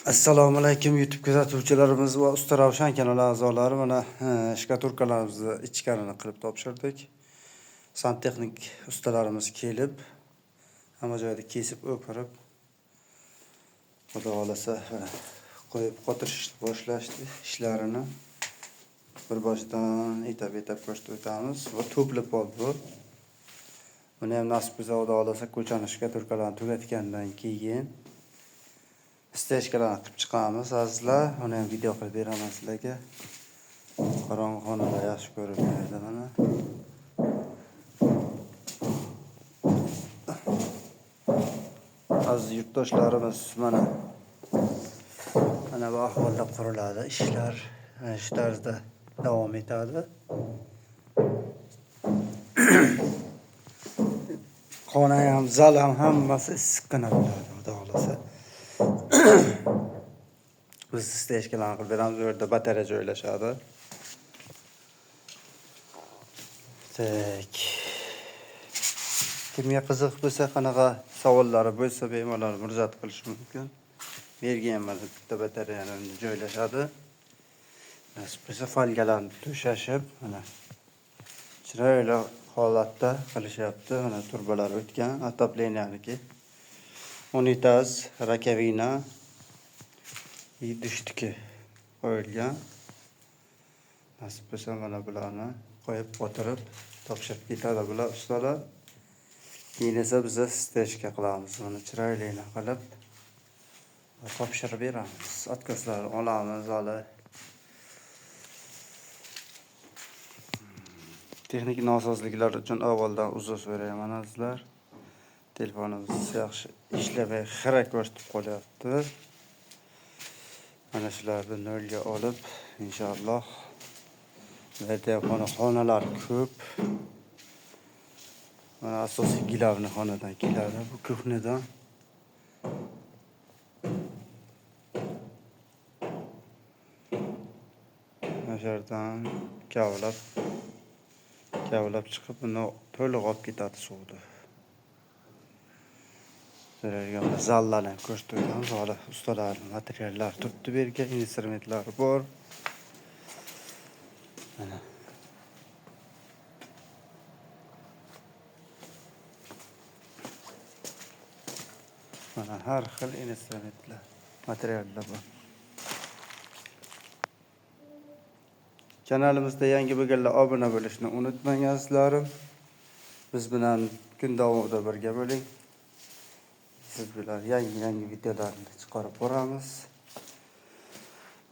Assalomu alaykum YouTube kuzatuvchilarimiz va Usta Ravshan kanali a'zolari. Mana shkaturkalarimizni ichkarini qilib topshirdik. Santexnik ustalarimiz kelib, hamma joyda kesib o'pirib, xudo xolasa qo'yib qotirishni boshlashdi ishlarini. Bir boshdan etab ko'rsatib o'tamiz va to'plab oldi bu. Buni ham nasib qilsa xudo xolasa ko'chani shkaturkalarni tugatgandan keyin stechkalarni qilib chiqamiz azizlar. Uni ham video qilib beraman sizlarga. Qorong'i xonada yaxshi ko'rinmaydi mana. Aziz yurtdoshlarimiz mana bu ahvolda quriladi ishlar. Shu tarzda davom etadi. Xona ham, zal ham hammasi issiqqina bo'ladi xudo xolasa. Biz stechkalarni qilib beramiz. Bu yerda batareya joylashadi. Tak. Kimga qiziq bo'lsa, qanaqa savollari bo'lsa, bemalol murojaat qilish mumkin. Berganman bitta batareyani joylashadi. Nasib bo'lsa folgalarni to'shashib, mana chiroyli holatda qilishyapti. Mana turbalar o'tgan, отоплениянiki. Unitaz, rakovina, idishtiki qo'yilgan. Nasib bo'lsa mana bularni qo'yib o'tirib topshirib ketadi bular ustalar. Keyin esa biz stechka qilamiz. Buni chiroyligini qilib topshirib beramiz. Откazlarni olamiz hali. Texnik nosozliklar uchun avvaldan uzr so'rayman azizlar. Telefonimiz yaxshi ishlamay xira ko'rsatib qolyapti. Mana shularni nolga olib, inshaalloh xonalar ko'p. Mana asosiy gilavni xonadan keladi, bu kuxnadan. Nashardan kavlab chiqib, buni to'liq olib ketadi suvni. Zallarni ham ko'rsatamiz. Hali ustalar materiallar turibdi bergan, instrumentlari bor. Mana har xil instrumentlar, materiallar bor. Kanalimizda yangi bo'lganlar obuna bo'lishni unutmang azizlarim. Biz bilan kun davomida birga bo'ling. Siz bilan yangi videolarni chiqarib boramiz.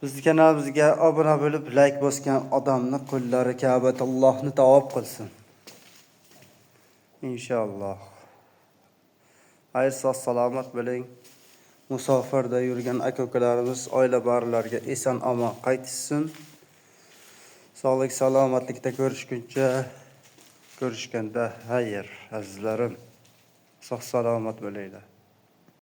Bizning kanalimizga obuna bo'lib, like bosgan odamni qo'llari Ka'batullohni tavob qilsin. Inshaalloh. Hayr-soz salomat bo'ling. Musofirda yurgan aka-ukalarimiz oila barlarga eson-omon qaytishsin. Sog'lik, salomatlikda ko'rishganda xayr azizlarim. Sog' salomat bo'linglar.